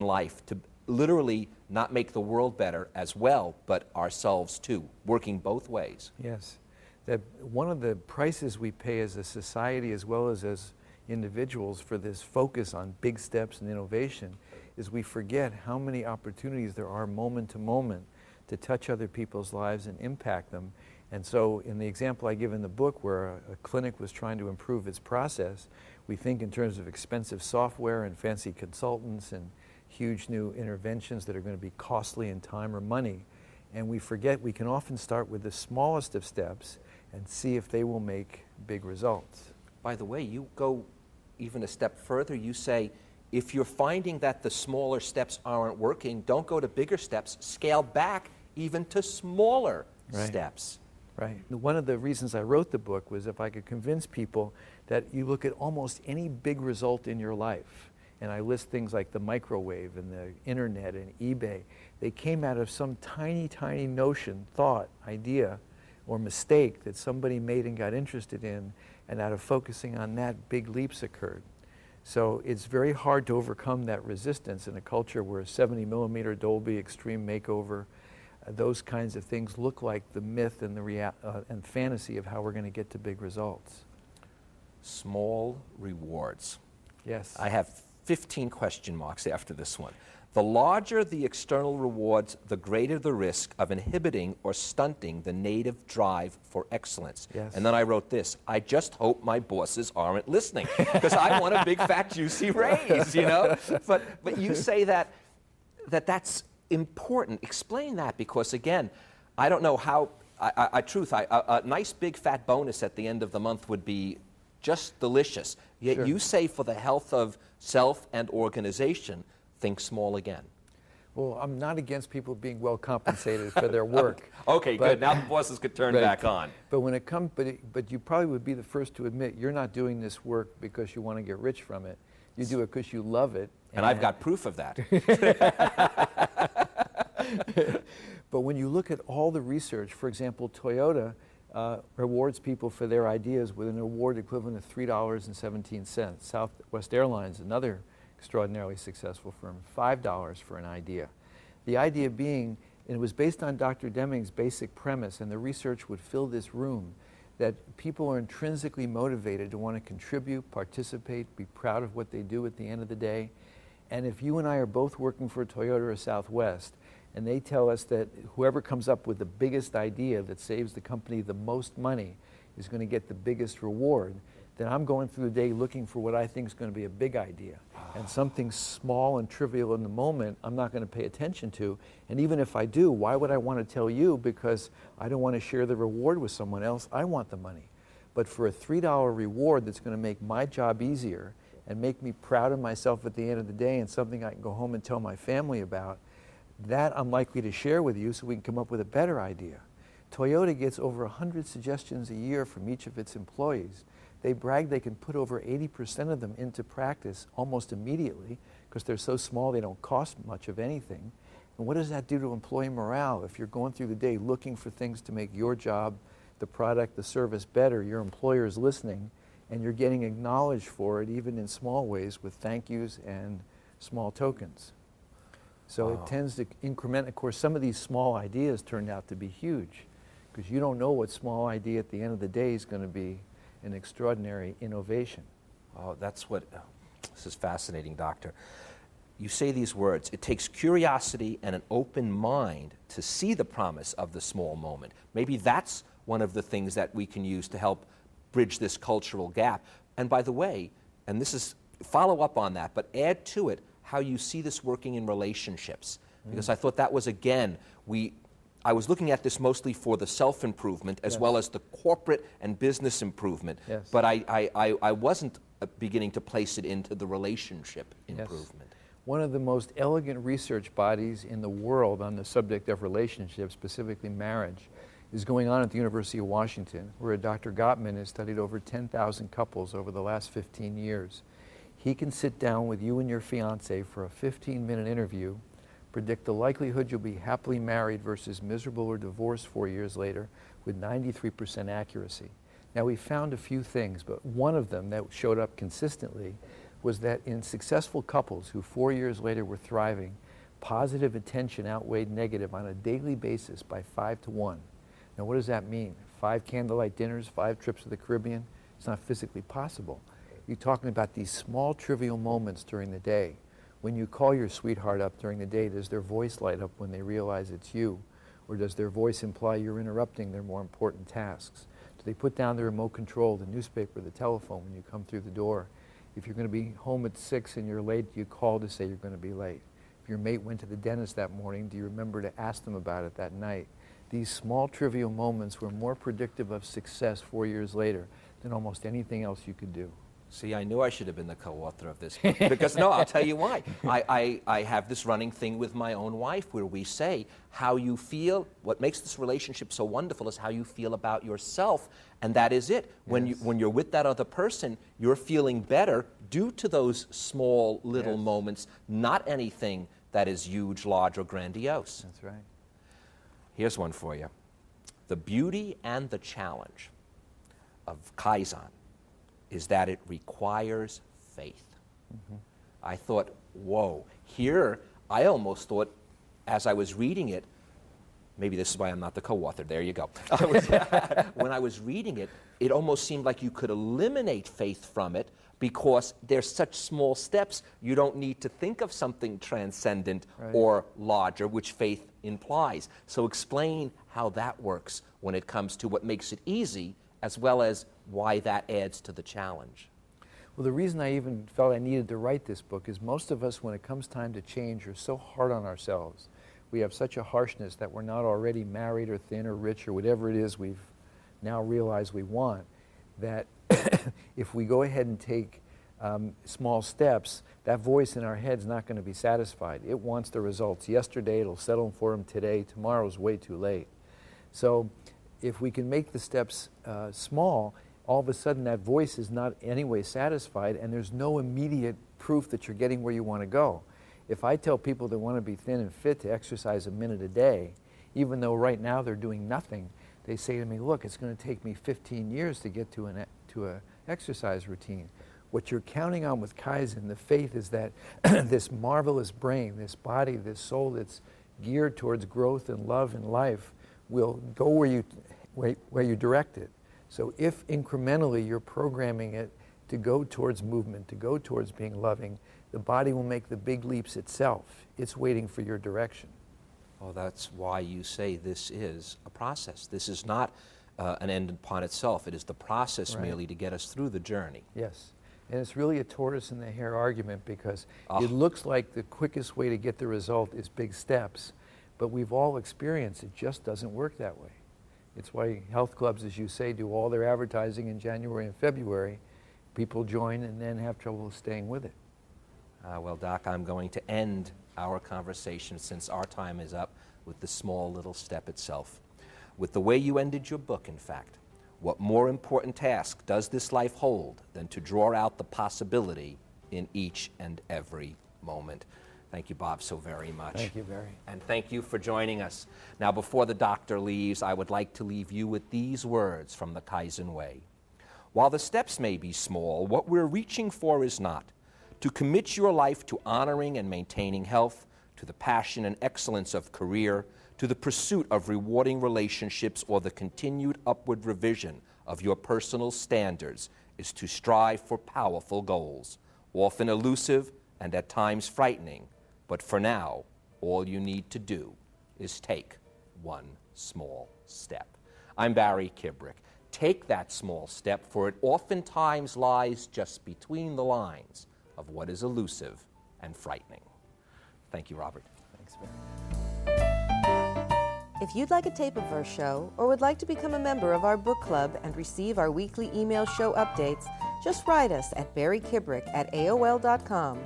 life to literally not make the world better as well, but ourselves too, working both ways. Yes. That one of the prices we pay as a society as well as individuals for this focus on big steps and innovation is we forget how many opportunities there are moment to moment to touch other people's lives and impact them. And so in the example I give in the book where a clinic was trying to improve its process, we think in terms of expensive software and fancy consultants and huge new interventions that are going to be costly in time or money. And we forget we can often start with the smallest of steps and see if they will make big results. By the way, you go even a step further. You say, if you're finding that the smaller steps aren't working, don't go to bigger steps, scale back even to smaller steps. Right. One of the reasons I wrote the book was if I could convince people that you look at almost any big result in your life, and I list things like the microwave and the internet and eBay, they came out of some tiny, tiny notion, thought, idea, or mistake that somebody made and got interested in, and out of focusing on that, big leaps occurred. So it's very hard to overcome that resistance in a culture where a 70mm Dolby Extreme makeover, those kinds of things look like the myth and the and fantasy of how we're going to get to big results. Small rewards. Yes. I have 15 question marks after this one. The larger the external rewards, the greater the risk of inhibiting or stunting the native drive for excellence. Yes. And then I wrote this: I just hope my bosses aren't listening, because I want a big fat juicy raise, you know? But you say that's important. Explain that, because again, I don't know how, a nice big fat bonus at the end of the month would be just delicious. Yet Sure. You say for the health of self and organization, think small again. Well, I'm not against people being well compensated for their work. Okay, good. Now the bosses could turn back on. But when it comes, but you probably would be the first to admit you're not doing this work because you want to get rich from it. You do it because you love it. And I've got proof of that. But when you look at all the research, for example, Toyota rewards people for their ideas with an award equivalent of $3.17. Southwest Airlines, another extraordinarily successful firm, $5 for an idea. The idea being, and it was based on Dr. Deming's basic premise, and the research would fill this room, that people are intrinsically motivated to want to contribute, participate, be proud of what they do at the end of the day. And if you and I are both working for Toyota or Southwest, and they tell us that whoever comes up with the biggest idea that saves the company the most money is going to get the biggest reward, then I'm going through the day looking for what I think is going to be a big idea. And something small and trivial in the moment, I'm not going to pay attention to. And even if I do, why would I want to tell you? Because I don't want to share the reward with someone else. I want the money. But for a $3 reward that's going to make my job easier and make me proud of myself at the end of the day and something I can go home and tell my family about, that I'm likely to share with you so we can come up with a better idea. Toyota gets over 100 suggestions a year from each of its employees. They brag they can put over 80% of them into practice almost immediately because they're so small they don't cost much of anything. And what does that do to employee morale? If you're going through the day looking for things to make your job, the product, the service better, your employer is listening and you're getting acknowledged for it even in small ways with thank yous and small tokens. So it tends to increment. Of course, some of these small ideas turned out to be huge because you don't know what small idea at the end of the day is going to be an extraordinary innovation. Oh, this is fascinating, Doctor. You say these words: it takes curiosity and an open mind to see the promise of the small moment. Maybe that's one of the things that we can use to help bridge this cultural gap. And by the way, and this is follow up on that, but add to it how you see this working in relationships. Because I thought that was, again, I was looking at this mostly for the self-improvement as well as the corporate and business improvement. Yes. But I wasn't beginning to place it into the relationship improvement. One of the most elegant research bodies in the world on the subject of relationships, specifically marriage, is going on at the University of Washington, where Dr. Gottman has studied over 10,000 couples over the last 15 years. He can sit down with you and your fiance for a 15-minute interview, predict the likelihood you'll be happily married versus miserable or divorced 4 years later with 93% accuracy. Now, we found a few things, but one of them that showed up consistently was that in successful couples who 4 years later were thriving, positive attention outweighed negative on a daily basis by 5 to 1. Now what does that mean? 5 candlelight dinners, 5 trips to the Caribbean? It's not physically possible. You're talking about these small trivial moments during the day. When you call your sweetheart up during the day, does their voice light up when they realize it's you? Or does their voice imply you're interrupting their more important tasks? Do they put down the remote control, the newspaper, the telephone when you come through the door? If you're going to be home at 6 and you're late, do you call to say you're going to be late? If your mate went to the dentist that morning, do you remember to ask them about it that night? These small trivial moments were more predictive of success 4 years later than almost anything else you could do. See, I knew I should have been the co-author of this book. Because, no, I'll tell you why. I have this running thing with my own wife where we say how you feel, what makes this relationship so wonderful is how you feel about yourself, and that is it. When, Yes. when you're with that other person, you're feeling better due to those small little Yes. moments, not anything that is huge, large, or grandiose. That's right. Here's one for you. The beauty and the challenge of Kaizen is that it requires faith. I thought, whoa, here, I almost thought, as I was reading it, maybe this is why I'm not the co-author, there you go. When I was reading it, it almost seemed like you could eliminate faith from it because there's such small steps, you don't need to think of something transcendent Right. or larger, which faith implies. So explain how that works when it comes to what makes it easy, as well as why that adds to the challenge. Well, the reason I even felt I needed to write this book is most of us, when it comes time to change, are so hard on ourselves. We have such a harshness that we're not already married or thin or rich or whatever it is we've now realized we want, that if we go ahead and take small steps, that voice in our head's not going to be satisfied. It wants the results yesterday, it'll settle for them today, tomorrow's way too late. So if we can make the steps small, all of a sudden that voice is not anyway satisfied and there's no immediate proof that you're getting where you want to go. If I tell people that want to be thin and fit to exercise a minute a day, even though right now they're doing nothing, they say to me, look, it's going to take me 15 years to get to an exercise routine. What you're counting on with Kaizen, the faith, is that this marvelous brain, this body, this soul that's geared towards growth and love and life will go where you direct it. So if incrementally you're programming it to go towards movement, to go towards being loving, the body will make the big leaps itself. It's waiting for your direction. Well, that's why you say this is a process. This is not an end upon itself. It is the process Right. merely to get us through the journey. Yes. And it's really a tortoise and the hare argument because it looks like the quickest way to get the result is big steps, but we've all experienced it just doesn't work that way. It's why health clubs, as you say, do all their advertising in January and February. People join and then have trouble staying with it. Well, Doc, I'm going to end our conversation, since our time is up, with the small little step itself. With the way you ended your book, in fact. What more important task does this life hold than to draw out the possibility in each and every moment? Thank you, Bob, so very much. Thank you, Barry. And thank you for joining us. Now, before the doctor leaves, I would like to leave you with these words from the Kaizen Way. While the steps may be small, what we're reaching for is not to commit your life to honoring and maintaining health, to the passion and excellence of career, to the pursuit of rewarding relationships, or the continued upward revision of your personal standards, is to strive for powerful goals, often elusive and at times frightening. But for now, all you need to do is take one small step. I'm Barry Kibrick. Take that small step, for it oftentimes lies just between the lines of what is elusive and frightening. Thank you, Robert. Thanks, Barry. If you'd like a tape of our show or would like to become a member of our book club and receive our weekly email show updates, just write us at barrykibrick@aol.com